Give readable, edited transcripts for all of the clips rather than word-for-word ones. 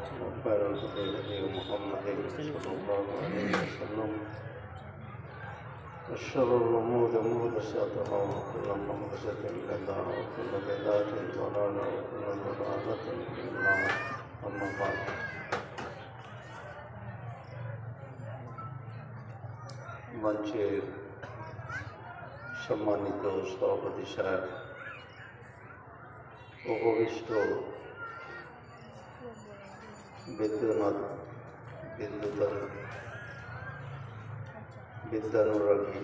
وخير الهدي هدي محمد صلى الله عليه وسلم وشر الأمور محدثاتها وكل محدثة بدعة وكل بدعة ضلالة وكل ضلالة في النار أما بعد মঞ্চের সম্মানিত সভাপতি সাহেব, উপবিষ্ট বিদ্যানুরাগী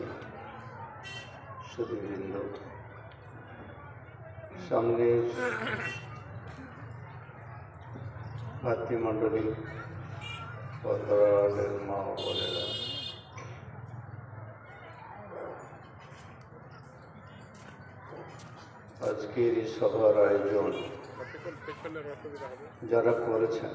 সুধীবৃন্দ, সামনের ভাতৃমণ্ডলী, পর্দারের মা ও বোনেরা, আজকের এই সভার আয়োজন যারা করেছেন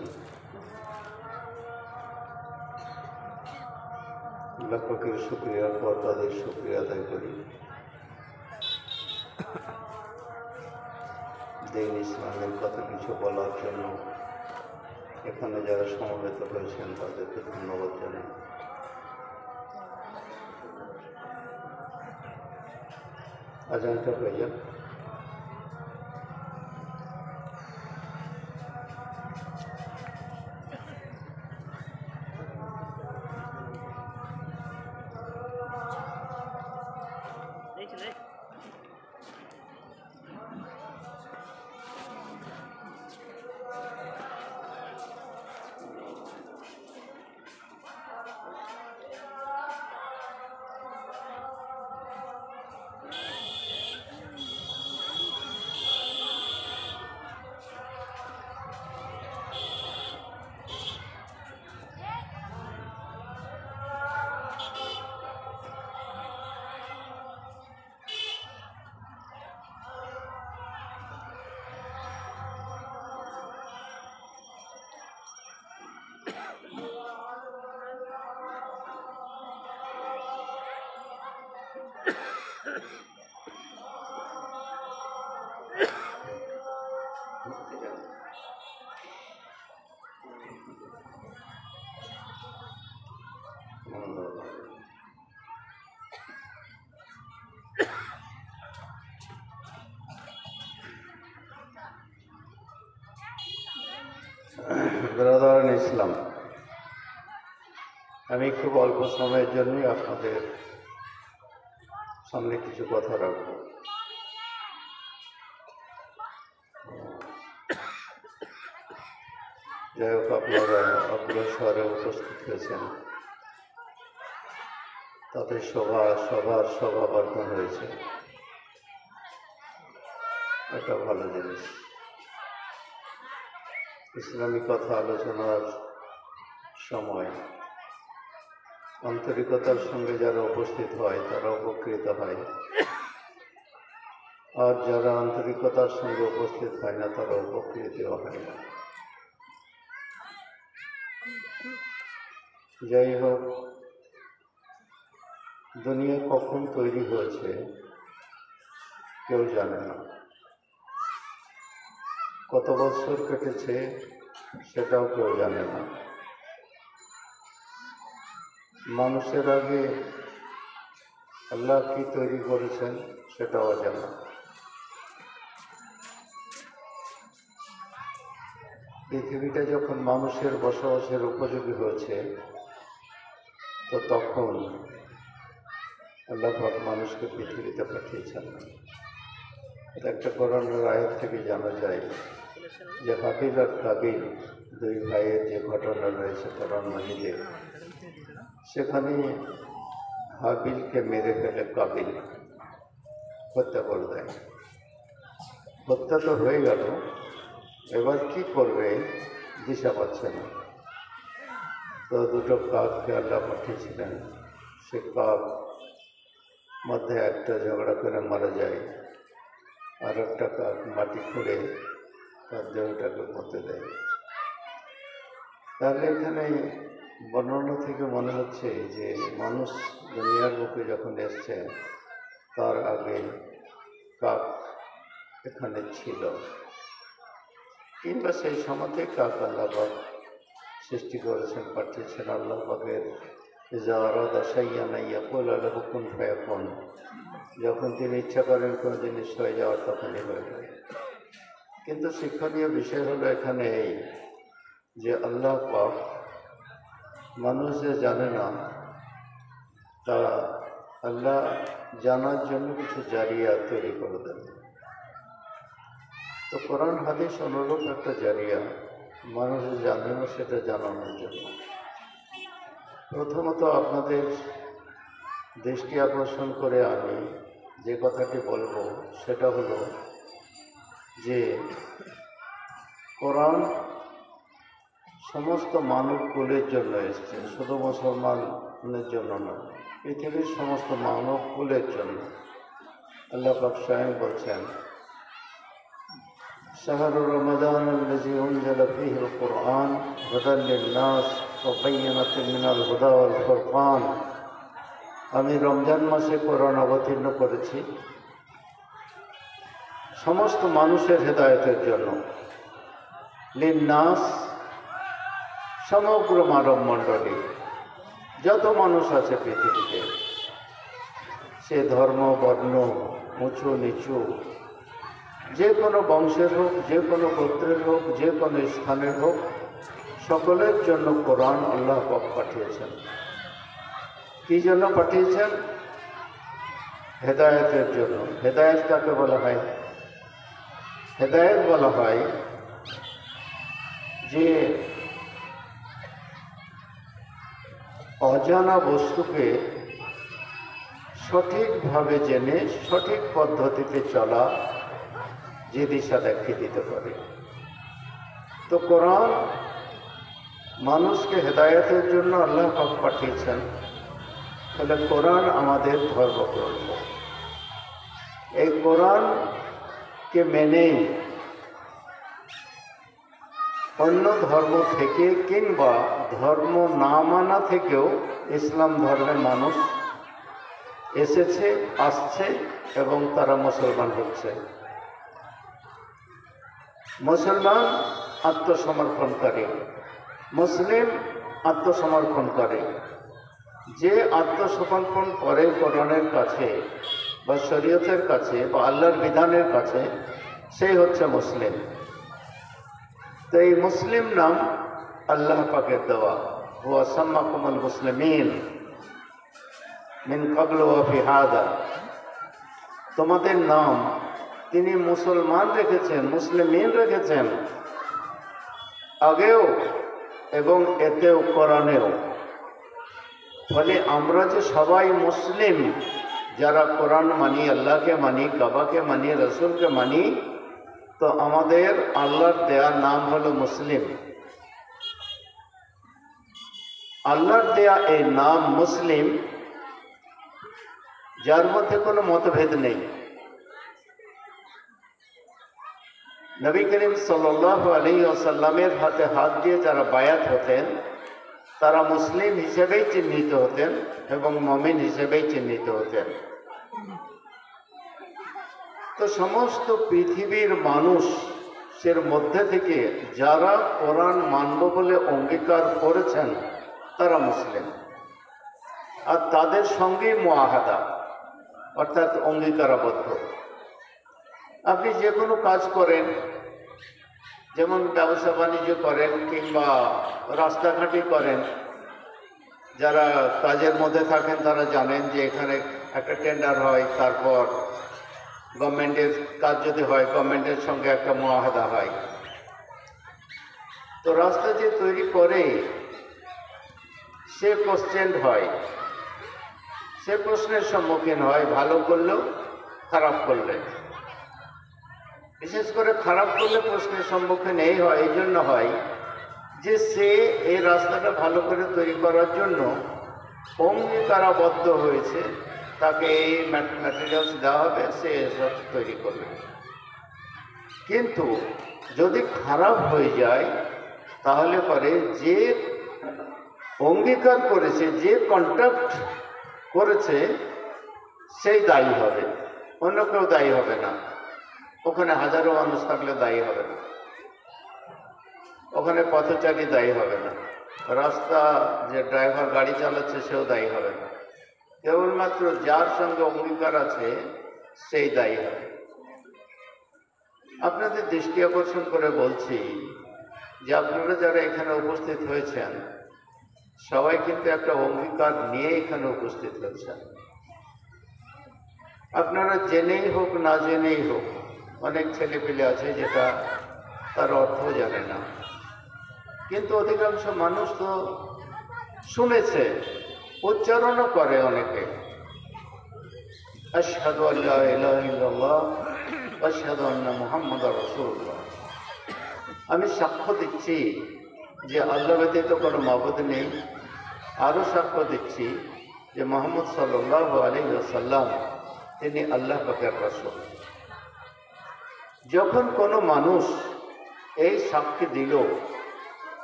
লেখকের শুকরিয়ার পর তাদের শুকরিয়া আদায় করি। দিন ইসলামের কথা কিছু বলার জন্য এখানে যারা সমবেত হয়েছেন তাদেরকে ধন্যবাদ জানাই। আজানটা হয়ে যাক। ব্রাদারান ইসলাম, আমি খুব অল্প সময়ের জন্যই আপনাদের সামনে কিছু কথা রাখব। যাই হোক, আপনারা আপনার শহরে উপস্থিত হয়েছেন, তাতে সবার সভাবর্ধন হয়েছে, একটা ভালো জিনিস। ইসলামী কথা আলোচনার সময় আন্তরিকতার সঙ্গে যারা উপস্থিত হয় তারা উপকৃত হয়, আর যারা আন্তরিকতার সঙ্গে উপস্থিত হয় না তারা উপকৃত হয় না। যাই হোক, দুনিয়া কখন তৈরি হয়েছে কেউ জানে না, কত বছর কেটেছে সেটাও কেউ জানে না। মানুষের আগে আল্লাহ কি তৈরি করেছেন সেটাও জানা। পৃথিবীটা যখন মানুষের বসবাসের উপযোগী হয়েছে, তো তখন আল্লাহ পাক মানুষকে পৃথিবীতে পাঠিয়েছেন। এটা একটা কোরআনের আয়াত থেকে জানা যায় যে হাবিল আর কাবিল দুই ভাইয়ের যে ঘটনা রয়েছে কোরআন মাজিদে, সেখানে হাবিলকে মেরে ফেলে কাবিল, হত্যা করে দেয়। হত্যা তো হয়ে গেল, এবার কি করবে দিশা পাচ্ছে না। তো দুটো কাককে আল্লাহ পাঠিয়েছিলেন, সে কাক মধ্যে একটা ঝগড়া করে মারা যায়, আর একটা কাক মাটি খুঁড়ে তার দেহটাকে পুঁতে দেয়। তাহলে এখানে বর্ণনা থেকে মনে হচ্ছে যে মানুষ দুনিয়ার বুকে যখন এসছে তার আগে কাক এখানে ছিল, কিংবা সেই সময়তে কাক আল্লাহ সৃষ্টি করেছেন, পাঠিয়েছেন। আল্লাহ পাকের ইজা আরাদা শাইআন ইয়াকুলু লাহু কুন ফায়াকুন, যখন তিনি ইচ্ছা করেন কোনো জিনিস হয়ে যাওয়ার তখনই হয়ে যায়। কিন্তু শিক্ষণীয় বিষয় হলো এখানে এই যে আল্লাহ পাক মানুষ যে জানে না, তা আল্লাহ জানার জন্য কিছু জারিয়া তৈরি করে দেন। তো কোরআন হাদিস অনুরূপ একটা জারিয়া, মানুষ জানে না সেটা জানানোর জন্য। প্রথমত আপনাদের দৃষ্টি আকর্ষণ করে আমি যে কথাটি বলবো সেটা হলো যে কোরআন সমস্ত মানব কুলের জন্য এসছে, শুধু মুসলমানের জন্য নয়, পৃথিবীর সমস্ত মানব কুলের জন্য। আল্লাহ পাক স্বয়ং বলছেন, শাহরু রমাদান আল্লাযী উনজিলা ফীহিল কুরআন হুদাল লিন-নাস ওয়া বায়্যিনাতিন মিনাল হুদা ওয়াল ফুরকান। আমি রমজান মাসে কোরআন অবতীর্ণ করেছি সমস্ত মানুষের হেদায়েতের জন্য। লিন-নাস সমগ্র মানব মণ্ডলী, যত মানুষ আছে পৃথিবীতে, সে ধর্ম বর্ণ উঁচু নিচু, যে কোনো বংশের হোক, যে কোনো গোত্রের হোক, যে কোনো স্থানের হোক, সকলের জন্য কোরআন আল্লাহ পাক পাঠিয়েছেন। কি জন্য পাঠিয়েছেন? হেদায়েতের জন্য। হেদায়েত কাকে বলা হয়? হেদায়েত বলা হয় যে অজানা বস্তুকে সঠিকভাবে জেনে সঠিক পদ্ধতিতে চলা, যে দিশা দেখিয়ে দিতে পারে। তো কোরআন মানুষকে হেদায়েতের জন্য আল্লাহ পাক পাঠিয়েছেন। তাহলে কোরআন আমাদের ধর্মগ্রন্থ। এই কোরআনকে মেনেই অন্য ধর্ম থেকে কিংবা ধর্ম না মানা থেকেও ইসলাম ধর্মে মানুষ এসেছে, আসছে এবং তারা মুসলমান হচ্ছে। মুসলমান আত্মসমর্পণকারী, মুসলিম আত্মসমর্পণকারী। যে আত্মসমর্পণ করে কোরআনের কাছে বা শরীয়তের কাছে বা আল্লাহর বিধানের কাছে, সেই হচ্ছে মুসলিম। তো এই মুসলিম নাম আল্লাহ পাকের দেওয়া। হুয়া সাম্মাকুমুল মুসলিমিন মিন ক্বাবলু ওয়া ফি হাদা। তোমাদের নাম তিনি মুসলমান রেখেছেন, মুসলিমিন রেখেছেন, আগেও এবং এতেও, কোরআনেও। ফলে আমরা যে সবাই মুসলিম, যারা কোরআন মানি, আল্লাহকে মানি, কাবাকে মানি, রসুলকে মানি, তো আমাদের আল্লাহর দেয়া নাম হলো মুসলিম। আল্লাহর দেয়া এই নাম মুসলিম, যার মধ্যে কোনো মতভেদ নেই। নবী করিম সাল্লাল্লাহু আলাইহি ওয়াসাল্লামের হাতে হাত দিয়ে যারা বায়াত হতেন, তারা মুসলিম হিসেবেই চিহ্নিত হতেন এবং মুমিন হিসেবেই চিহ্নিত হতেন। তো সমস্ত পৃথিবীর মানুষের মধ্যে থেকে যারা কোরআন মানব বলে অঙ্গীকার করেছেন, তারা মুসলিম। আর তাদের সঙ্গে মুআহাদা, অর্থাৎ অঙ্গীকারাবদ্ধ। আপনি যে কোনো কাজ করেন, যেমন ব্যবসা বাণিজ্য করেন কিংবা রাস্তাঘাটই করেন, যারা কাজের মধ্যে থাকেন তারা জানেন যে এখানে একটা টেন্ডার হয়, তারপর গভর্নমেন্টের কাজ যদি হয়, গভর্নমেন্টের সঙ্গে একটা মুআহাদা হয়। তো রাস্তা যে তৈরি করে সে কোশ্চেন হয়, সে প্রশ্নের সম্মুখীন হয়, ভালো করলেও খারাপ করলে। বিশেষ করে খারাপ করলে প্রশ্নের সম্মুখীন এই হয়, এই জন্য হয় যে সে এই রাস্তাটা ভালো করে তৈরি করার জন্য অঙ্গীকারাবদ্ধ হয়েছে, তাকে এই ম্যাটেরিয়ালস দেওয়া হবে, সে এসব তৈরি করবে। কিন্তু যদি খারাপ হয়ে যায়, তাহলে পরে যে অঙ্গীকার করেছে, যে কন্ট্রাক্ট করেছে, সেই দায়ী হবে, অন্য কেউ দায়ী হবে না। ওখানে হাজারো মানুষ থাকলে দায়ী হবে না, ওখানে পথচারী দায়ী হবে না। রাস্তা যে ড্রাইভার গাড়ি চালাচ্ছে সেও দায়ী হবে না, কেবলমাত্র যার সঙ্গে অঙ্গীকার আছে সেই দায়ী হবে। আপনাদের দৃষ্টি আকর্ষণ করে বলছি যে আপনারা যারা এখানে উপস্থিত হয়েছেন সবাই কিন্তু একটা অঙ্গীকার নিয়ে এখানে উপস্থিত হয়েছেন। আপনারা জেনেই হোক না জেনেই হোক, অনেক ছেলেপিলে আছে যেটা তার অর্থ জানে না, কিন্তু অধিকাংশ মানুষ তো শুনেছে, উচ্চারণও করে অনেকে, আশহাদু আল্লা ইলাহা ইল্লাল্লাহ ওয়া আশহাদু আন্না মুহাম্মাদার রাসূলুল্লাহ। আমি সাক্ষ্য দিচ্ছি যে আল্লাহ ব্যতীত কোনো মাবুদ নেই, আরও সাক্ষ্য দিচ্ছি যে মুহাম্মদ সাল্লাল্লাহু আলাইহি ওয়াসাল্লাম তিনি আল্লাহ পাকের রাসূল। যখন কোনো মানুষ এই সাক্ষী দিল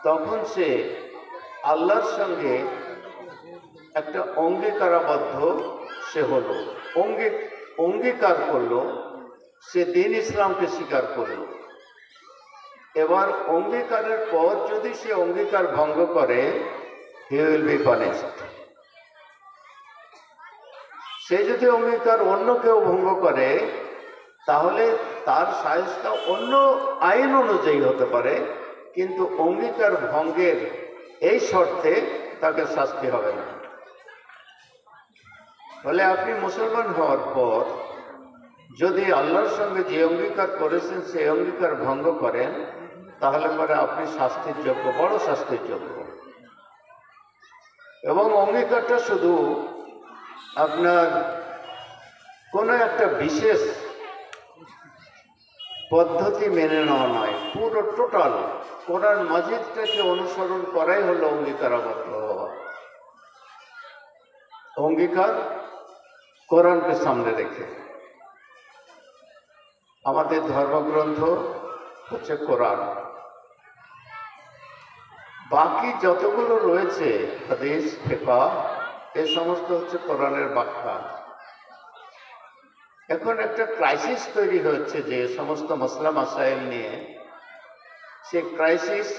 তখন সে আল্লাহর সঙ্গে একটা অঙ্গীকারাবদ্ধ সে হলো, অঙ্গীকার করলো, সে দ্বীন ইসলামকে স্বীকার করলো। এবার অঙ্গীকারের পর যদি সে অঙ্গীকার ভঙ্গ করে, হি উইল বি পানিশড। সে যদি অঙ্গীকার অন্য কেউ ভঙ্গ করে তাহলে তার শাস্তি অন্য আইন অনুযায়ী হতে পারে, কিন্তু অঙ্গীকার ভঙ্গের এই শর্তে তাকে শাস্তি হবে না। বলে আপনি মুসলমান হওয়ার পর যদি আল্লাহর সঙ্গে যে অঙ্গীকার করেছেন সেই অঙ্গীকার ভঙ্গ করেন তাহলে পরে আপনি শাস্তির যোগ্য, বড় শাস্তির যোগ্য। এবং অঙ্গীকারটা শুধু আপনার কোনো একটা বিশেষ পদ্ধতি মেনে নেওয়া নয়, পুরো টোটাল কোরআন মাজিদটাকে অনুসরণ করাই হলো অঙ্গীকারাবদ্ধ হওয়া। অঙ্গীকার কোরআনকে সামনে রেখে। আমাদের ধর্মগ্রন্থ হচ্ছে কোরআন, বাকি যতগুলো রয়েছে হাদিস, ফিকহ, এই সমস্ত হচ্ছে কোরআনের ব্যাখ্যা। এখন একটা ক্রাইসিস তৈরি হচ্ছে যে সমস্ত মাসলা মাসাইল নিয়ে, সে ক্রাইসিস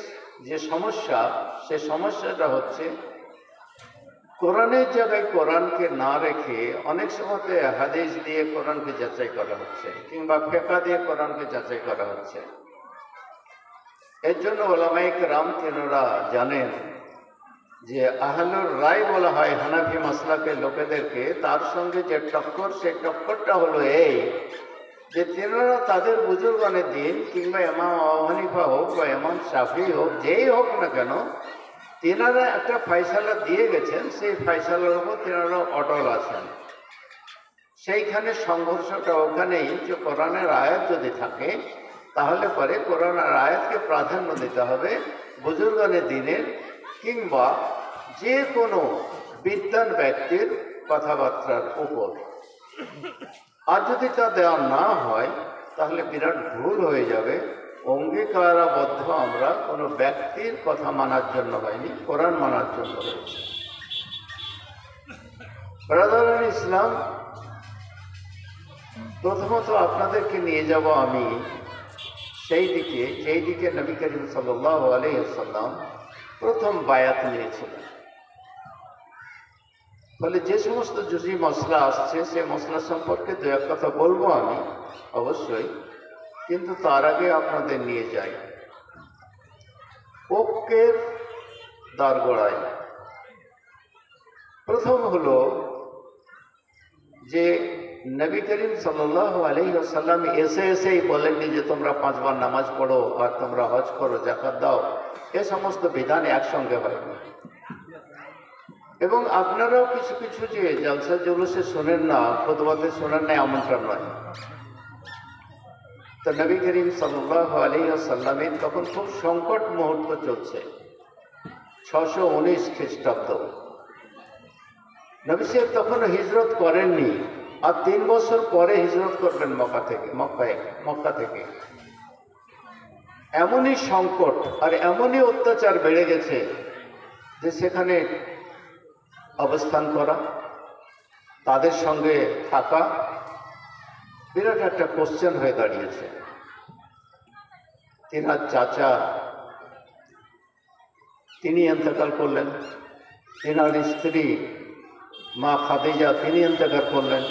যে সমস্যা, সে সমস্যাটা হচ্ছে কোরআনের জায়গায় কোরআনকে না রেখে অনেক সময়তে হাদিস দিয়ে কোরআনকে যাচাই করা হচ্ছে, কিংবা ফিকহ দিয়ে কোরআনকে যাচাই করা হচ্ছে। এর জন্য উলামায়ে কেরাম তিনারা জানেন যে আহলুর রায় বলা হয় হানাফি মাসলাকের লোকেদেরকে, তার সঙ্গে যে টক্কর, সেই টক্করটা হলো এই যে তিনারা তাদের বুজুর্গানের দিন, কিংবা ইমাম আবু হানিফা হোক বা ইমাম শাফি হোক, যেই হোক না কেন, তিনারা একটা ফয়সালা দিয়ে গেছেন, সেই ফয়সালার উপর তিনারা অটল আছেন। সেইখানে সংঘর্ষটা ওখানেই যে কোরআনের আয়াত যদি থাকে তাহলে পরে কোরআনের আয়াতকে প্রাধান্য দিতে হবে বুজুর্গানের দিনের কিংবা যে কোনো বিদ্বান ব্যক্তির কথাবার্তার উপর। আর যদি তা দেওয়া না হয় তাহলে বিরাট ভুল হয়ে যাবে। অঙ্গীকারাবদ্ধ আমরা কোনো ব্যক্তির কথা মানার জন্য হয়নি, কোরআন মানার জন্য হয়েছে। ব্রাদার ইসলাম, প্রথমত আপনাদেরকে নিয়ে যাব আমি সেই দিকে যেই দিকে নবী করিম সাল্লাল্লাহু আলাইহি ওয়াসাল্লাম প্রথম বায়াত নিয়েছিলেন। ফলে যে সমস্ত জুজি মশলা আসছে সে মশলা সম্পর্কে দু এক কথা বলবো আমি অবশ্যই, কিন্তু তার আগে আপনাদের নিয়ে যাই ঐক্যের দ্বারগোড়ায়। প্রথম হলো যে নবী করিম সাল্লাল্লাহু আলাইহি ওয়াসাল্লাম এসেই বলেননি যে তোমরা 5 বার নামাজ পড়ো আর তোমরা হজ করো, যাকাত দাও, এ সমস্ত বিধান একসঙ্গে হয়নি। এবং আপনারাও কিছু কিছু যে জলসা জুলুসে শোনেন না, খুতবাতে শোনেন না, এমনটা নয়। তো নবী করিম সাল্লাল্লাহু আলাইহি ওয়াসাল্লামের তখন খুব সংকট মুহূর্ত চলছে, 619 খ্রিস্টাব্দ। নবী সাহেব তখনও হিজরত করেননি, আর 3 বছর পরে হিজরত করবেন মক্কা থেকে। এমনই সংকট আর এমনই অত্যাচার বেড়ে গেছে যে সেখানে অবস্থান করা, তাদের সঙ্গে থাকা বিরাট একটা কোশ্চেন হয়ে দাঁড়িয়েছে। তিনার চাচা তিনি ইন্তেকাল করলেন। তেনার স্ত্রী মা খাদিজা তিনি ইন্তেকাল করলেন।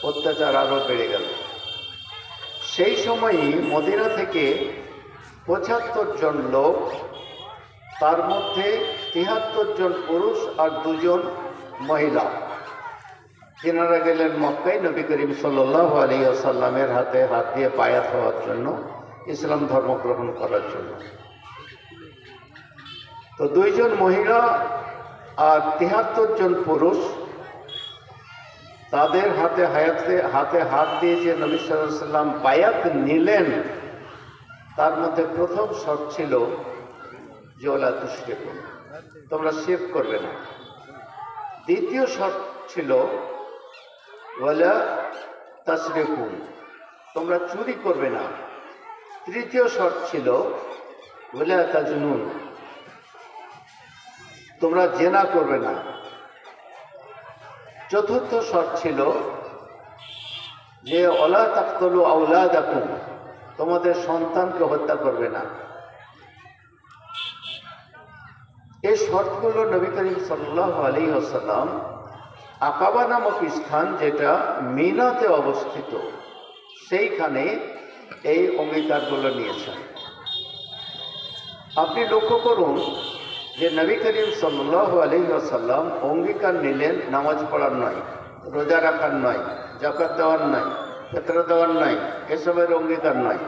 অত্যাচার আরও বেড়ে গেল। সেই সময়ই মদিনা থেকে ৭৫ জন লোক, তার মধ্যে ৭৩ জন পুরুষ আর 2 জন মহিলা, তেনারা গেলেন মক্কায় নবী করিম সাল্লাল্লাহু আলাইহি ওয়াসাল্লামের হাতে হাত দিয়ে বায়াত হওয়ার জন্য, ইসলাম ধর্ম গ্রহণ করার জন্য। তো 2 জন মহিলা আর ৭৩ জন পুরুষ তাদের হাতে হাত দিয়ে যে নবী সাল্লাল্লাহু আলাইহি ওয়াসাল্লাম বায়াত নিলেন, তার মধ্যে প্রথম শর্ত ছিল যে ওয়ালা তুশরিকু, তোমরা শিরক করবে না। দ্বিতীয় শর্ত ছিল ওয়ালা তাসরিকু, তোমরা চুরি করবে না। তৃতীয় শর্ত ছিল ওয়ালা তাজনুন, তোমরা জেনা করবে না। চতুর্থ শর্ত ছিল যে ওয়ালা তাকতুলু আওলাদাকুম, তোমাদের সন্তানকে হত্যা করবে না। এই শর্তগুলো নবী করিম সাল্লাল্লাহু আলাইহি ওয়াসাল্লাম আকাবা নামক স্থান, যেটা মিনাতে অবস্থিত, সেইখানে এই অঙ্গীকারগুলো নিয়েছেন। আপনি লক্ষ্য করুন যে নবী করিম সাল্লাল্লাহু আলাইহি ওয়াসাল্লাম অঙ্গীকার নিলেন নামাজ পড়ার নয়, রোজা রাখার নয়, যাকাত দেওয়ার নয়, ফিতরা দেওয়ার নয়, এসবের অঙ্গীকার নয়।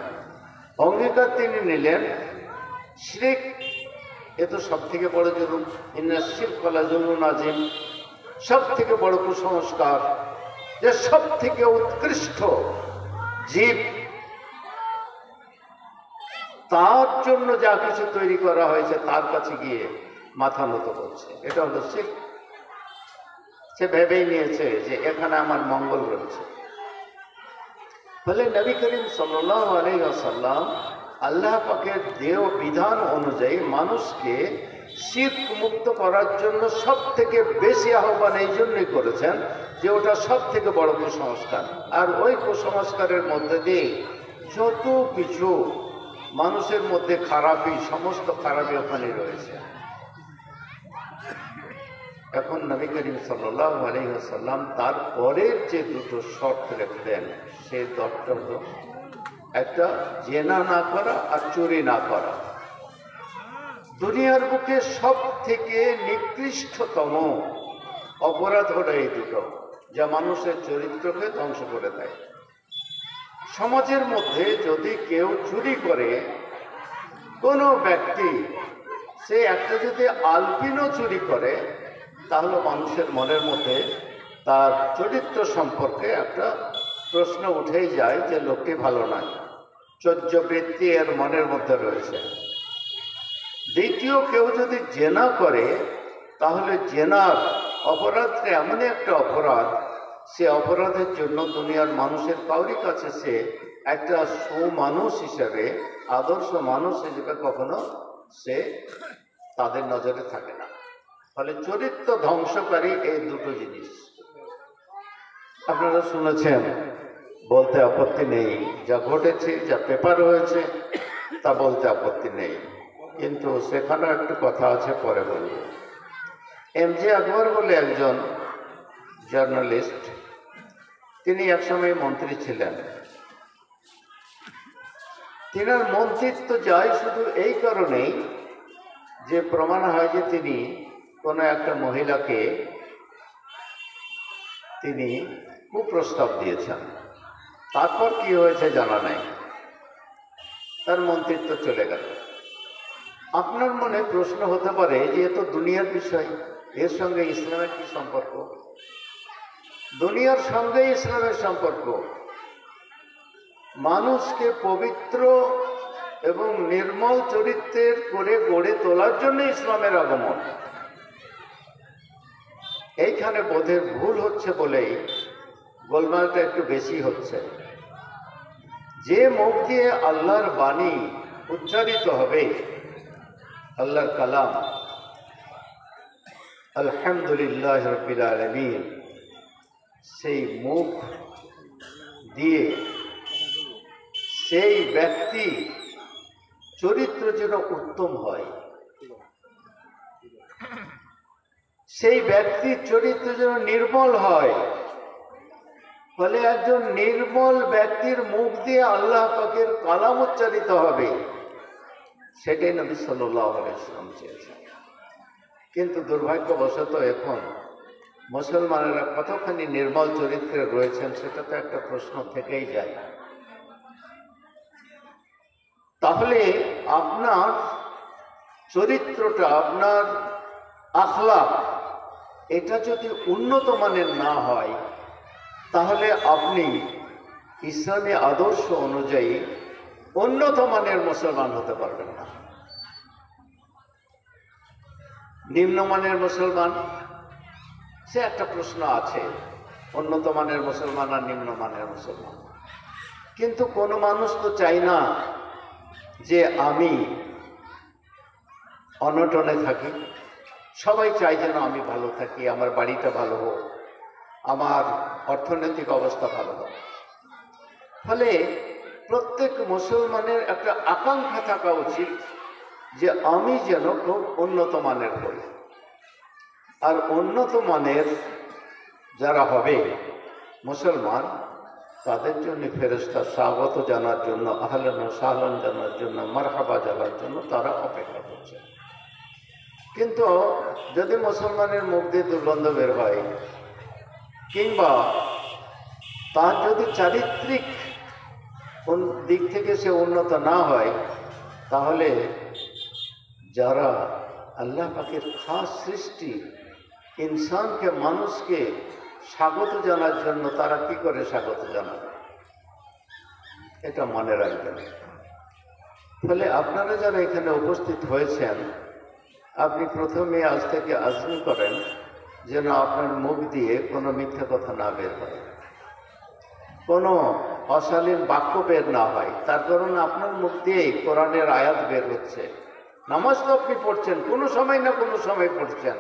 অঙ্গীকার তিনি নিলেন শিরক, এ তো সব থেকে বড় জুলুম, ইন্না শিরকা লাযুলমুন আযীম, সব থেকে বড় কুসংস্কার, যে সব থেকে উৎকৃষ্ট জীব, তার জন্য যা কিছু তৈরি করা হয়েছে তার কাছে গিয়ে মাথা নত করছে, এটা হলো শিরক। সে ভেবেই নিয়েছে যে এখানে আমার মঙ্গল রয়েছে। ফলে নবী করিম সাল্লাল্লাহু আলাইহি ওয়াসাল্লাম আল্লাহ পাকের দেও বিধান অনুযায়ী মানুষকে শিরক মুক্ত করার জন্য সব থেকে বেশি আহ্বান এই জন্যই করেছেন যে ওটা সব থেকে বড় কুসংস্কার। আর ওই কুসংস্কারের মধ্যে দিয়ে যত কিছু মানুষের মধ্যে খারাপই, সমস্ত খারাপই ওখানে রয়েছে। এখন নবী করিম সাল্লাল্লাহু আলাইহি ওয়াসাল্লাম তার পরের যে দুটো শর্ত রেখেছেন, সেই দরটা হলো একটা জেনা না করা আর চুরি না করা। দুনিয়ার বুকে সব থেকে নিকৃষ্টতম অপরাধ হলো এই দুটো, যা মানুষের চরিত্রকে ধ্বংস করে দেয়। সমাজের মধ্যে যদি কেউ চুরি করে, কোনো ব্যক্তি সে একটা যদি আলপিনও চুরি করে, তাহলে মানুষের মনের মধ্যে তার চরিত্র সম্পর্কে একটা প্রশ্ন উঠেই যায় যে লোকটি ভালো নয়, চর্যবৃত্তি এর মনের মধ্যে রয়েছে। দ্বিতীয়, কেউ যদি জেনা করে, তাহলে জেনার অপরাধটা এমনই একটা অপরাধ, সে অপরাধের জন্য দুনিয়ার মানুষের কাউরি কাছে সে একটা সুমানুষ হিসেবে, আদর্শ মানুষ হিসেবে কখনো সে তাদের নজরে থাকে না। ফলে চরিত্র ধ্বংসকারী এই দুটো জিনিস। আপনারা শুনেছেন, বলতে আপত্তি নেই, যা ঘটেছে, যা পেপার হয়েছে তা বলতে আপত্তি নেই, কিন্তু সেখানে একটু কথা আছে, পরে বলব। এমজে আকবর বলে একজন জার্নালিস্ট, তিনি একসময় মন্ত্রী ছিলেন। তিনার মন্ত্রিত্ব যায় শুধু এই কারণেই যে প্রমাণ হয় যে তিনি কোনো একটা মহিলাকে তিনি কুপ্রস্তাব দিয়েছেন। তারপর কি হয়েছে জানা নাই, তার মন্ত্রিত্ব চলে গেল। আপনার মনে প্রশ্ন হতে পারে যে এ তো দুনিয়ার বিষয়, এর সঙ্গে ইসলামের কি সম্পর্ক? দুনিয়ার সঙ্গে ইসলামের সম্পর্ক। মানুষকে পবিত্র এবং নির্মল চরিত্রের করে গড়ে তোলার জন্য ইসলামের আগমন। এইখানে বোধের ভুল হচ্ছে বলেই গোলমালটা একটু বেশি হচ্ছে। যে মুখ দিয়ে আল্লাহর বাণী উচ্চারিত হবে, আল্লাহর কালাম, আলহামদুলিল্লাহ রাব্বিল আলামিন, সেই মুখ দিয়ে সেই ব্যক্তি চরিত্র যেন উত্তম হয়, সেই ব্যক্তির চরিত্র যেন নির্মল হয়। ফলে একজন নির্মল ব্যক্তির মুখ দিয়ে আল্লাহ পাকের কালাম উচ্চারিত হবে, সেটাই নবী সাল্লাল্লাহু আলাইহি ওয়াসাল্লাম চেয়েছেন। কিন্তু দুর্ভাগ্যবশত এখন মুসলমানেরা কতখানি নির্মল চরিত্রে রয়েছেন সেটা তো একটা প্রশ্ন থেকেই যায়। তাহলে আপনার চরিত্রটা, আপনার আখলাক, এটা যদি উন্নত মানের না হয়, তাহলে আপনি ইসলামী আদর্শ অনুযায়ী উন্নত মানের মুসলমান হতে পারবেন না। নিম্নমানের মুসলমান, সে একটা প্রশ্ন আছে, উন্নত মানের মুসলমান আর নিম্নমানের মুসলমান। কিন্তু কোনো মানুষ তো চাই না যে আমি অনটনে থাকি। সবাই চাই যেন আমি ভালো থাকি, আমার বাড়িটা ভালো হোক, আমার অর্থনৈতিক অবস্থা ভালো হোক। ফলে প্রত্যেক মুসলমানের একটা আকাঙ্ক্ষা থাকা উচিত যে আমি যেন খুব উন্নত মানের হই। আর উন্নত মানের যারা হবে মুসলমান, তাদের জন্য ফেরেশতা স্বাগত জানার জন্য, আহলান ওয়া সাহলান জানার জন্য, মারহাবা জানার জন্য তারা অপেক্ষা করছে। কিন্তু যদি মুসলমানের মুখ দিয়ে দুর্গন্ধ বের হয়, কিংবা তার যদি চারিত্রিক দিক থেকে সে উন্নত না হয়, তাহলে যারা আল্লাহ পাকের খাস সৃষ্টি ইনসানকে, মানুষকে স্বাগত জানার জন্য, তারা কি করে স্বাগত জানাবে? এটা মনে রাখবেন। ফলে আপনারা যারা এখানে উপস্থিত হয়েছেন, আপনি প্রথমে আজ থেকে আজমি করেন যেন আপনার মুখ দিয়ে কোনো মিথ্যা কথা না বের হয়, কোনো অশালীন বাক্য বের না হয়। তার কারণ আপনার মুখ দিয়েই কোরআনের আয়াত বের হচ্ছে। নামাজ তো আপনি পড়ছেন, কোনো সময় না কোনো সময় পড়ছেন।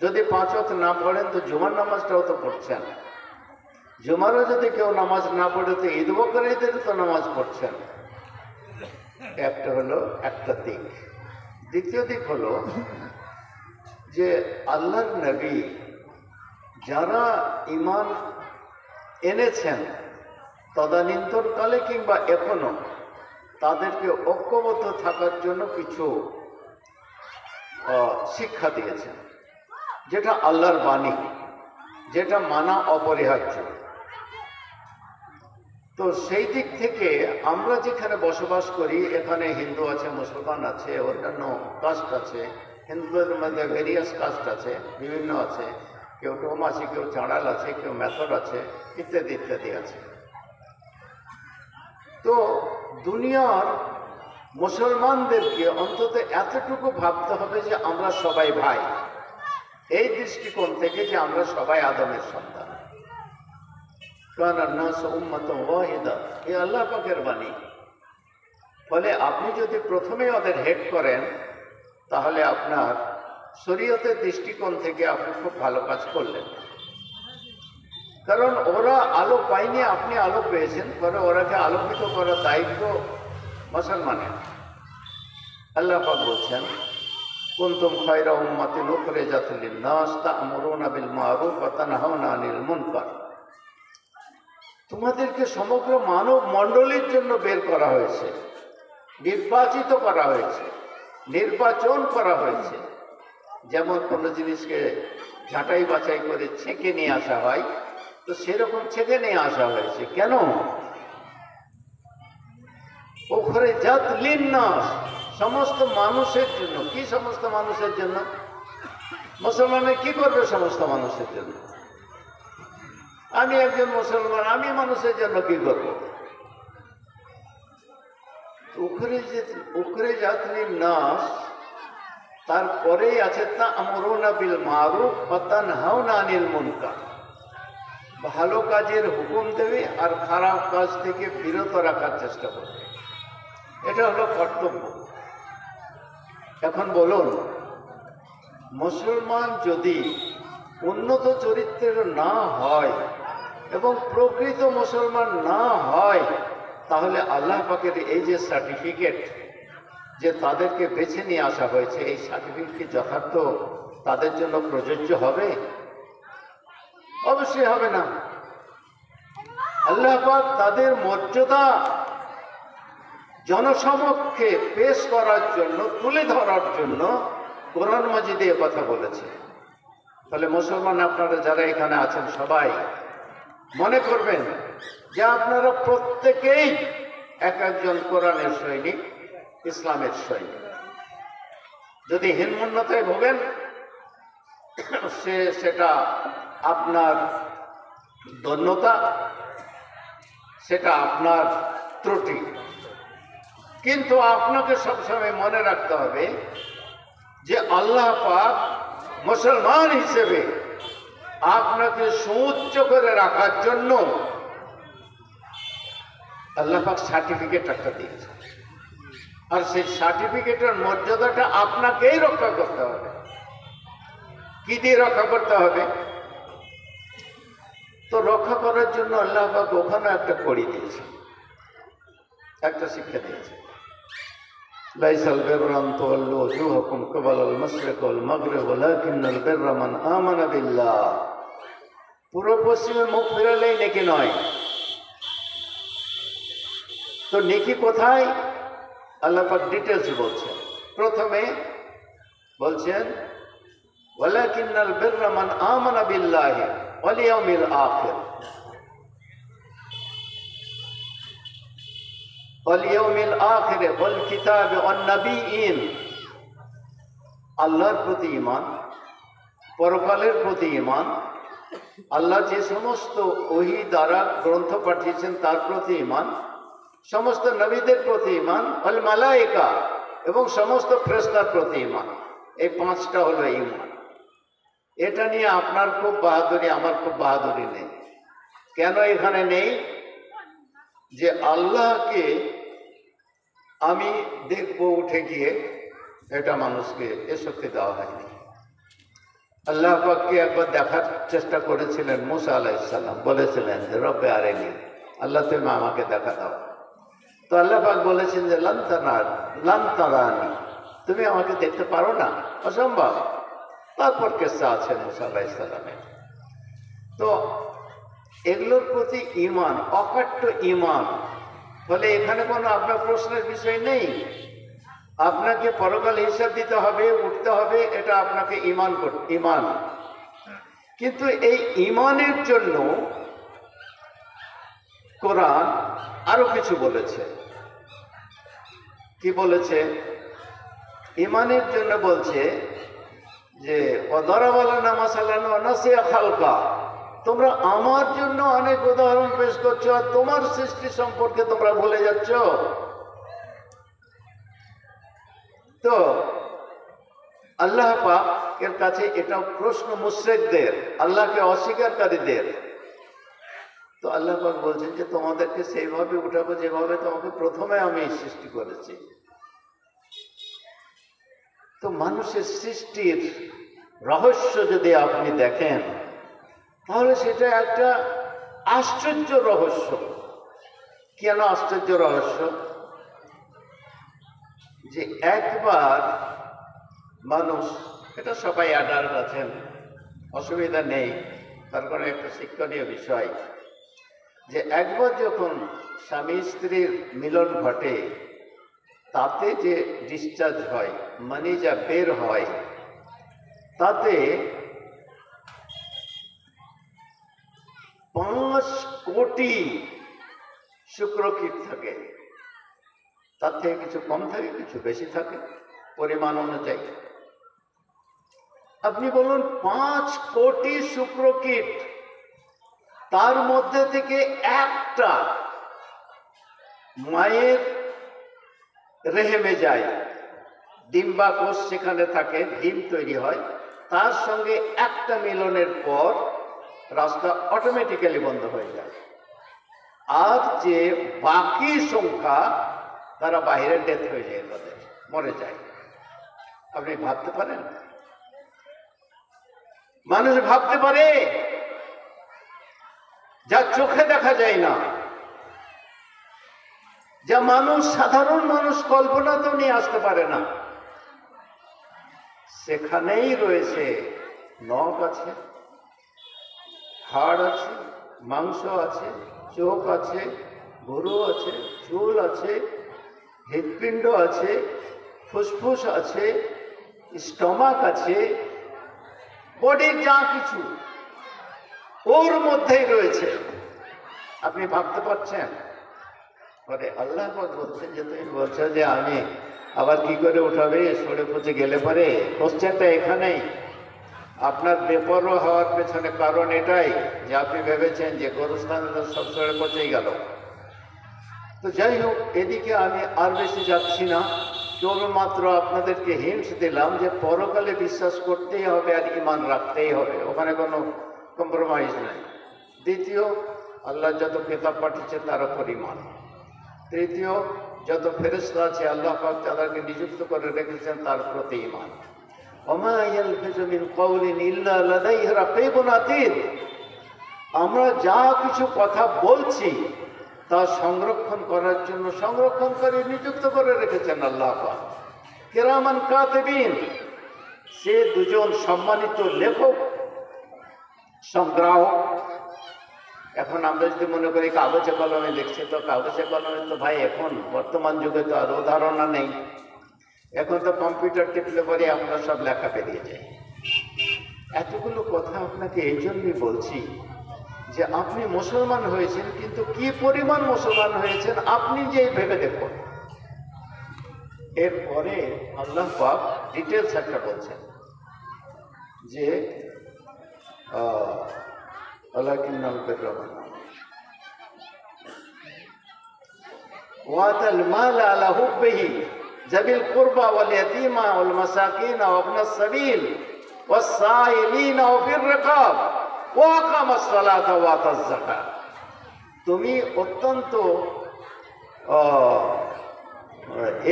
যদি 5 ওয়াক্ত না পড়েন তো জুমার নামাজটাও তো পড়ছেন। জুমারও যদি কেউ নামাজ না পড়ে তো ঈদ বকরীদের তো নামাজ পড়ছেন। একটা হলো একটা দিক। দ্বিতীয় দিক হলো যে আল্লাহর নবী যারা ঈমান এনেছেন তদানীন্তনকালে কিংবা এখনো, তাদেরকে ঐক্যবদ্ধ থাকার জন্য কিছু শিক্ষা দিয়েছেন, যেটা আল্লাহর বাণী, যেটা মানা অপরিহার্য। তো সেই দিক থেকে আমরা যেখানে বসবাস করি, এখানে হিন্দু আছে, মুসলমান আছে, অন্যান্য কাস্ট আছে। হিন্দুদের মধ্যে ভেরিয়াস কাস্ট আছে, বিভিন্ন আছে, কেউ টোম আছে, কেউ চাঁড়াল আছে, কেউ মেথড আছে, ইত্যাদি ইত্যাদি আছে। তো দুনিয়ার মুসলমানদেরকে অন্তত এতটুকু ভাবতে হবে যে আমরা সবাই ভাই, এই দৃষ্টিকোণ থেকে যে আমরা সবাই আদমের সন্তান। কানা নাস উম্মাতান ওয়াহিদা, এই আল্লাহ পাকের বাণী। ফলে আপনি যদি প্রথমে ওদের হেড করেন, তাহলে আপনার শরীয়তের দৃষ্টিকোণ থেকে আপনি খুব ভালো কাজ করলেন। কারণ ওরা আলো পায়নি, আপনি আলো পেয়েছেন, পরে ওরাকে আলোকিত করার দায়িত্ব মুসলমানের। আল্লাহ পাক বলছেন, কুনতুম খায়রা উম্মাতিন উখরিজাত লিন-নাস তা'মুরুনা বিল মা'রুফ ওয়া তানহাউনা আনিল মুনকার। তোমাদেরকে সমগ্র মানব মণ্ডলীর জন্য বের করা হয়েছে, নির্বাচিত করা হয়েছে, নির্বাচন করা হয়েছে। যেমন কোনো জিনিসকে ঝাঁটাই বাছাই করে ছেঁকে নিয়ে আসা হয়, তো সেরকম ছেঁকে নিয়ে আসা হয়েছে। কেন? উখরিজাত লিন-নাস, সমস্ত মানুষের জন্য। কি সমস্ত মানুষের জন্য? মুসলমানের কি করবে সমস্ত মানুষের জন্য? আমি একজন মুসলমান, আমি মানুষের জন্য কি করব? উখরিজাত লিন-নাস, তারপরেই আছে তা'মুরুনা বিল মা'রুফ ওয়া তানহাউনা আনিল মুনকার। ভালো কাজের হুকুম দেবে আর খারাপ কাজ থেকে বিরত রাখার চেষ্টা করবে। এটা হলো কর্তব্য। এখন বলুন, মুসলমান যদি উন্নত চরিত্রের না হয় এবং প্রকৃত মুসলমান না হয়, তাহলে আল্লাহ পাকের এই যে সার্টিফিকেট, যে তাদেরকে বেছে নিয়ে আসা হয়েছে, এই সার্টিফিকেট কি যথার্থ তাদের জন্য প্রযোজ্য হবে? অবশ্যই হবে না। আল্লাহ পাক তাদের মর্যাদা জনসমক্ষে পেশ করার জন্য, তুলে ধরার জন্য কোরআন মাজিদে এ কথা বলেছে। তাহলে মুসলমান আপনারা যারা এখানে আছেন সবাই মনে করবেন যে আপনারা প্রত্যেকেই এক একজন কোরআনের সৈনিক, ইসলামের সৈনিক। যদি হীনমন্যতায় ভোগেন সেটা আপনার ধন্যতা, সেটা আপনার ত্রুটি। কিন্তু আপনাকে সবসময় মনে রাখতে হবে যে আল্লাহ পাক মুসলমান হিসেবে আপনাকে সুউচ্চ করে রাখার জন্য আল্লাহ পাক সার্টিফিকেট একটা দিয়েছে, আর সেই সার্টিফিকেটের মর্যাদাটা আপনাকেই রক্ষা করতে হবে। কি দিয়ে রক্ষা করতে হবে? তো রক্ষা করার জন্য আল্লাহ পাক ওখানে একটা কড়ি দিয়েছে, একটা শিক্ষা দিয়েছে। লাইসাল বিররা আন তুওয়াল্লু ওজুহাকুম কিবালাল মাশরিক ওয়াল মাগরিব ওয়ালাকিন্নাল বিররা মান আমানা বিল্লাহ। পূর্ব পশ্চিমে মুখ ফেরালেই নেকি নয়। তো নেকি কোথায়? আল্লাহ পাক ডিটেলস বলছেন। প্রথমে বলছেন ওয়ালাকিন্নাল বিররা মান আমানা বিল্লাহি ওয়াল ইয়াউমিল আখির ওয়াল আখির ওয়াল কিতাব ওয়ান নবিয়িন। আল্লাহর প্রতি ঈমান, পরকালের প্রতি ঈমান, আল্লাহ যে সমস্ত ওহী দ্বারা গ্রন্থ পাঠিয়েছেন তার প্রতি ঈমান, সমস্ত নবীদের প্রতি ঈমান, ওয়াল মালায়েকা এবং সমস্ত ফেরেশতার প্রতি ঈমান। এই পাঁচটা হলো ঈমান। এটা নিয়ে আপনার খুব বাহাদুরি, আমার খুব বাহাদুরি নেই। কেন এখানে নেই? যে আল্লাহকে আমি দেখব উঠে গিয়ে, এটা মানুষকে এ শক্তি দেওয়া হয়নি। আল্লাহ পাককে একবার দেখার চেষ্টা করেছিলেন মুসা আলাইহিস সালাম, বলেছিলেন যে রব্বে আরিনি, আল্লাহ তুমি আমাকে দেখা দাও। তো আল্লাহ পাক বলেছেন যে লান তারানি, তুমি আমাকে দেখতে পারো না, অসম্ভব। তারপর কেসা আছে মুসা আলাইহিস সালামের। তো এগুলোর প্রতি ঈমান, অকাট্য ঈমান। ফলে এখানে কোনো আপনার প্রশ্নের বিষয় নেই। আপনাকে পরকাল হিসাব দিতে হবে, উঠতে হবে, এটা আপনাকে ঈমান। কিন্তু এই ঈমানের জন্য কোরআন আরো কিছু বলেছে। কি বলেছে? ঈমানের জন্য বলছে যে ওয়াদারাবালানা মাসালান ওয়া নাসিয়া খালকা, তোমরা আমার জন্য অনেক উদাহরণ পেশ করছো আর তোমার সৃষ্টি সম্পর্কে তোমরা ভুলে যাচ্ছ। তো আল্লাহ পাকের কাছে এটা প্রশ্ন মুশরিকদের, আল্লাহকে অস্বীকারীদের। তো আল্লাহ পাক বলছেন যে তোমাদেরকে সেইভাবে উঠাবো যেভাবে তোমাকে প্রথমে আমি সৃষ্টি করেছি। তো মানুষের সৃষ্টির রহস্য যদি আপনি দেখেন তাহলে সেটা একটা আশ্চর্য রহস্য। কেন আশ্চর্য রহস্য? যে একবার মানুষ, এটা সবাই অ্যাডাল্ট আছেন, অসুবিধা নেই, তার কারণে একটা শিক্ষণীয় বিষয়, যে একবার যখন স্বামী স্ত্রীর মিলন ঘটে তাতে যে ডিসচার্জ হয়, মানে যা বের হয়, তাতে 5 কোটি শুক্রকীট থাকে। তার থেকে কিছু কম থাকে, কিছু বেশি থাকে পরিমাণ অনুযায়ী। আপনি বলুন 5 কোটি শুক্রকীট, তার মধ্যে থেকে একটা মায়ের রেহেমে যায়, ডিম্বাকোষ সেখানে থাকে, ডিম তৈরি হয়, তার সঙ্গে একটা মিলনের পর রাস্তা অটোমেটিক্যালি বন্ধ হয়ে যায়। আর যে বাকি সংখ্যা তারা বাইরে ডেথ হয়ে যায়, তাদের মরে যায়। আপনি ভাবতে পারেন? মানুষ ভাবতে পারে যা চোখে দেখা যায় না, যা মানুষ, সাধারণ মানুষ কল্পনাতেও নিয়ে আসতে পারে না, সেখানেই রয়েছে নখ আছে, হাড় আছে, মাংস আছে, চোখ আছে, গরু আছে, চুল আছে, হৃৎপিণ্ড আছে, ফুসফুস আছে, স্টমাক আছে, বডির যা কিছু ওর মধ্যেই রয়েছে। আপনি ভাবতে পারছেন? পরে আল্লাহ পাক বলছেন যে তুমি বলছো যে আমি আবার কি করে উঠাবে, সরে পচে গেলে পরে। কোশ্চেনটা এখানেই। আপনার বেপরোয়া হওয়ার পেছনে কারণ এটাই যে আপনি ভেবেছেন যে গোরস্থানে তো সব সরে পচেই গেল। তো যাই হোক, এদিকে আমি আর বেশি যাচ্ছি না, কেবলমাত্র আপনাদেরকে হিন্টস দিলাম যে পরকালে বিশ্বাস করতেই হবে আর ঈমান রাখতেই হবে, ওখানে কোনো কম্প্রোমাইজ নাই। দ্বিতীয়, আল্লাহ যত কিতাব পাঠিয়েছে তার উপর ঈমান। তৃতীয়, যত ফেরেশতা আছে আল্লাহ পাক তাদেরকে নিযুক্ত করে রেখেছেন তার প্রতি ঈমান। ওমা ইয়ালফিযু মিন কাওলিন ইল্লা লাদাইহি রাকীবুন আতীদ। আমরা যা কিছু কথা বলছি তা সংরক্ষণ করার জন্য সংরক্ষণ করে নিযুক্ত করে রেখেছেন আল্লাহ পাক কিরামান কাতিবিন। সে দুজন সম্মানিত লেখক সংগ্রাহক। এখন আমরা যদি মনে করি কাগজে কলমে লিখছে, তো কাগজে কলমে তো ভাই এখন বর্তমান যুগে তো আর ধারণা নেই। এখন তো কম্পিউটার টিপলে পরে আমরা সব লেখা বেরিয়ে যায়। এতগুলো কথা আপনাকে এই জন্যই বলছি যে আপনি মুসলমান হয়েছেন, কিন্তু কি পরিমাণ মুসলমান হয়েছেন আপনি যে ভেবে দেখুন। এরপরে আল্লাহ পাক ডিটেলস একটা বলছেন যে ওয়ালাকিন্নাল বিররা ওয়াতাল মাল আলা হুব্বিহি যাবিল কুরবা ওয়াল ইয়াতীমা ওয়াল মাসাকিন ওয়া ইবনাস সাবিল ওয়াস সাইলিন ওয়া ফির রিকাব ওয়া আকামাস সালাতা ওয়া আতাজ যাকাত। তুমি অত্যন্ত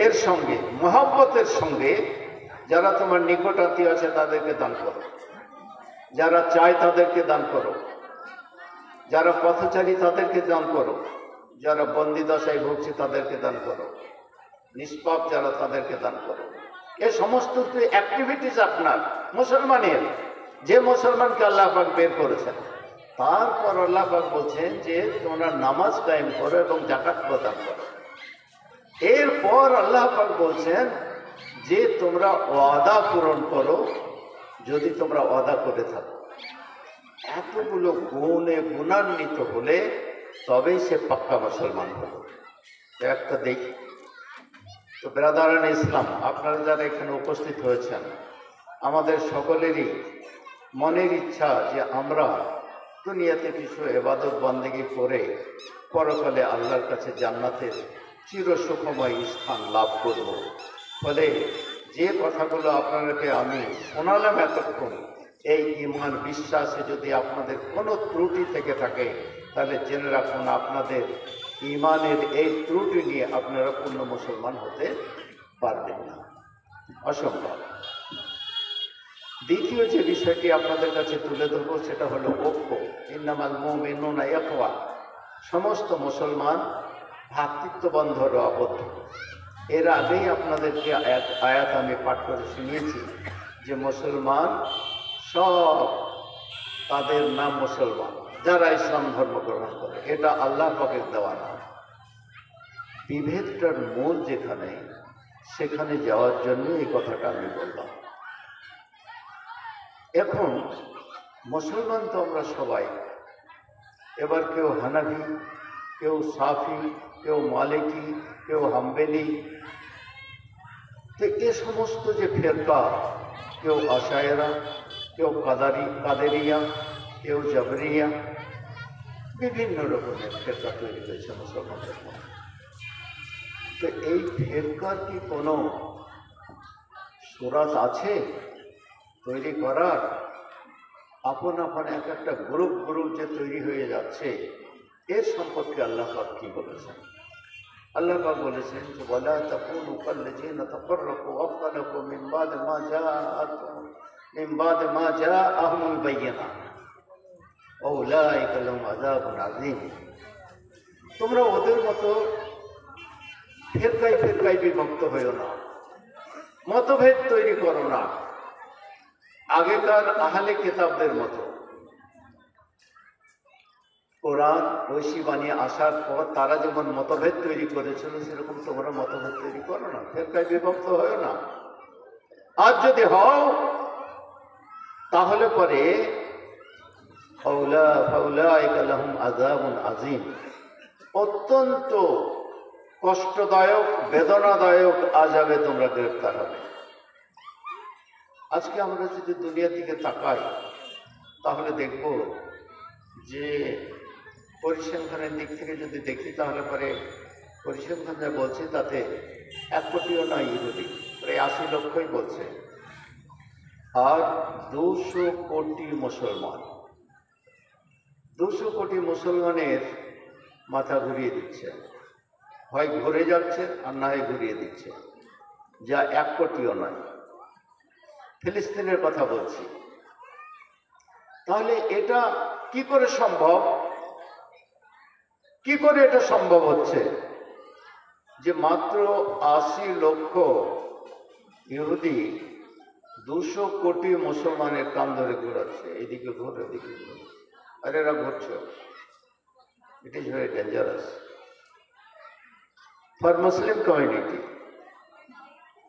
এর সঙ্গে মহব্বতের সঙ্গে যারা তোমার নিকট আত্মীয় আছে তাদেরকে দান করো, যারা চায় তাদেরকে দান করো, যারা পথচারী তাদেরকে দান করো, যারা বন্দি দশায় ভুগছে তাদেরকে দান করো, নিষ্পাপ যারা তাদেরকে দান করো। এ সমস্ত অ্যাক্টিভিটিস আপনার মুসলমানের, যে মুসলমানকে আল্লাহ পাক বের করেছেন। তারপর আল্লাহ পাক বলছেন যে তোমরা নামাজ কায়েম করো এবং যাকাত প্রদান করো। এরপর আল্লাহ পাক বলছেন যে তোমরা ওয়াদা পূরণ করো যদি তোমরা ওয়াদা করে থাকো। এতগুলো গুণে গুণান্বিত হলে তবেই সে পাক্কা মুসলমান হলো। একটা দেখি তো ব্রাদারান ইসলাম, আপনারা যারা এখানে উপস্থিত হয়েছেন, আমাদের সকলেরই মনের ইচ্ছা যে আমরা দুনিয়াতে কিছু ইবাদত বন্দেগী করে পরকালে আল্লাহর কাছে জান্নাতের চির সুখময় স্থান লাভ করব। ফলে যে কথাগুলো আপনাদেরকে আমি শোনালাম এতক্ষণ, এই ঈমান বিশ্বাসে যদি আপনাদের কোনো ত্রুটি থেকে থাকে তাহলে জেনে রাখুন আপনাদের ঈমানের এই ত্রুটি নিয়ে আপনারা পূর্ণ মুসলমান হতে পারবেন না, অসম্ভব। দ্বিতীয় যে বিষয়টি আপনাদের কাছে তুলে ধরবো সেটা হলো ঐক্য। ইন্নামাল মুমিনুনা ইখওয়া। সমস্ত মুসলমান ভ্রাতৃত্ব বন্ধনে আবদ্ধ। এর আগেই আপনাদেরকে আয়াত আমি পাঠ করে শুনিয়েছি যে মুসলমান সব তাদের নাম মুসলমান যারা ইসলাম ধর্ম গ্রহণ করে। এটা আল্লাহ পাকের দেওয়া না। বিভেদটার মূল যেখানে, সেখানে যাওয়ার জন্য এই কথাটা আমি বললাম। এখন মুসলমান তো আমরা সবাই, এবার কেউ হানাফি, কেউ সাফি, কেউ মালিকি, কেউ হাম্বেলি। তো এ সমস্ত যে ফেরকা, কেউ আশায়েরা, কেউ কাদেরিয়া, কেউ জবরিয়া, বিভিন্ন রকমের ফেরকা তৈরি হয়েছে মুসলমানদের মধ্যে। তো এই ফেরকার কি কোনো সুরাত আছে তৈরি করার? আপন আপন এক একটা গ্রুপ যে তৈরি হয়ে যাচ্ছে, এর সম্পর্কে আল্লাহ পাক কি বলেছেন? আল্লাহ পাক বলেছেন যে ওয়ালা তাকুনু কাল্লাযিনা তাফাররাকু ওয়াখতালাফু মিন বাদি মা জাআহুমুল বায়্যিনাত উলাইকা লাহুম আযাবুন আযীম। তোমরা ওদের মতো ফেরকায় বিভক্ত হইও না, মতভেদ তৈরি করো না। আগেকার আহলে কিতাবদের মতো কোরআন ঐশী বানিয়ে আসার পর তারা যেমন মতভেদ তৈরি করেছিল, সেরকম তোমরা মতভেদ তৈরি করো না, ফেরকায় বিভক্ত হয় না। আর যদি হও তাহলে পরে আজিম, অত্যন্ত কষ্টদায়ক বেদনাদায়ক আযাবে তোমরা গ্রেফতার হবে। আজকে আমরা যদি দুনিয়ার দিকে তাকাই তাহলে দেখব যে পরিসংখ্যানের দিক থেকে যদি দেখি তাহলে পরে পরিসংখ্যান যা বলছে তাতে 1 কোটিও নয় ইহুদি, প্রায় 80 লক্ষই বলছে। আর 200 কোটি মুসলমান, 200 কোটি মুসলমানের মাথা ঘুরিয়ে দিচ্ছে, হয় ঘুরে যাচ্ছে আর না হয় ঘুরিয়ে দিচ্ছে, যা 1 কোটিও নয়। ফিলিস্তিনের কথা বলছি। তাহলে এটা কি করে সম্ভব? কি করে এটা সম্ভব হচ্ছে যে মাত্র 80 লক্ষ ইহুদি 200 কোটি মুসলমানের কান ধরে ঘোরাচ্ছে, এইদিকে ঘোর এদিকে ঘোর, আর এরা ঘুরছে। It is very dangerous for Muslim community.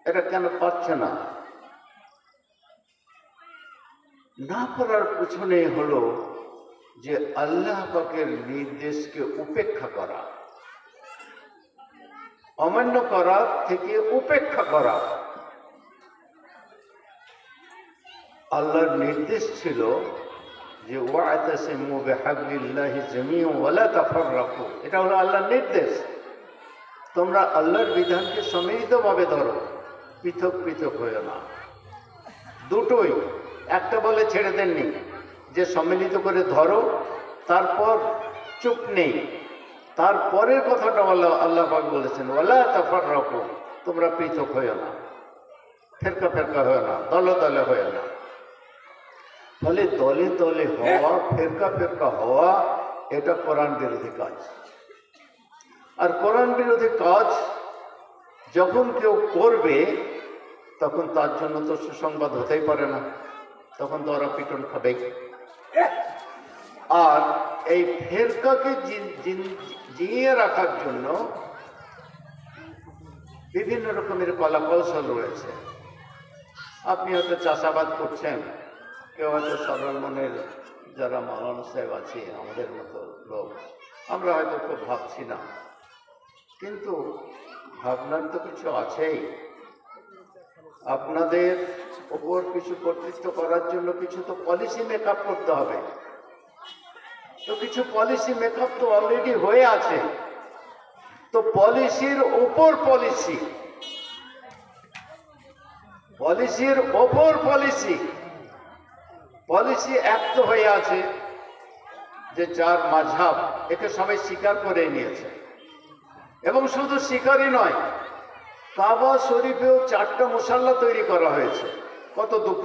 এটা কেন পারছে না? না পারার পিছনে হলো যে আল্লাহ পাকের নির্দেশকে উপেক্ষা করা, অমান্য করা থেকে উপেক্ষা করা। আল্লাহর নির্দেশ ছিল যে ওয়া'তাসিমু বিহাবলিল্লাহি জামিআন ওয়া লা তাফাররাকু, এটা হলো আল্লাহর নির্দেশ। তোমরা আল্লাহর বিধানকে সম্মিলিতভাবে ধরো, পৃথক পৃথক হয়ে না। দুটোই, একটা বলে ছেড়ে দেননি যে সম্মিলিত করে ধরো, তারপর চুপ নেই, তারপরের কথাটা আল্লাহ পাক বলেছেন ওয়ালা তাফাররাকু, তোমরা পৃথক হয়ে না, ফেরকা ফেরকা হয়ে না, দলে দলে হয়ে না। ফলে দলে দলে হওয়া, ফেরকা ফেরকা হওয়া, এটা কোরআন বিরোধী কাজ। আর কোরআন বিরোধী কাজ যখন কেউ করবে তখন তার জন্য তো সুসংবাদ হতেই পারে না, তখন তো ওরা পিটন খাবেই। আর এই ফেরকাকে জিইয়ে রাখার জন্য বিভিন্ন রকমের কলা কৌশল রয়েছে। আপনি হয়তো চাষাবাদ করছেন, কেউ হয়তো সরল মনের যারা মাওলানা সাহেব আছে আমাদের মতো লোক, আমরা হয়তো খুব ভাবছি না, কিন্তু ভাবনার তো কিছু আছেই। আপনাদের ওপর কিছু কর্তৃত্ব করার জন্য কিছু তো পলিসি মেকআপ করতে হবে। তো কিছু পলিসি মেকআপ তো অলরেডি হয়ে আছে। তো পলিসির ওপর পলিসি, পলিসির ওপর পলিসি, পলিসি এক তো হয়ে আছে যে 4 মাযহাব, একে সবাই স্বীকার করে নিয়েছে। এবং শুধু স্বীকারই নয়, কাবা শরীফেও 4টা মুসাল্লা তৈরি করা হয়েছে। কত দুঃখ!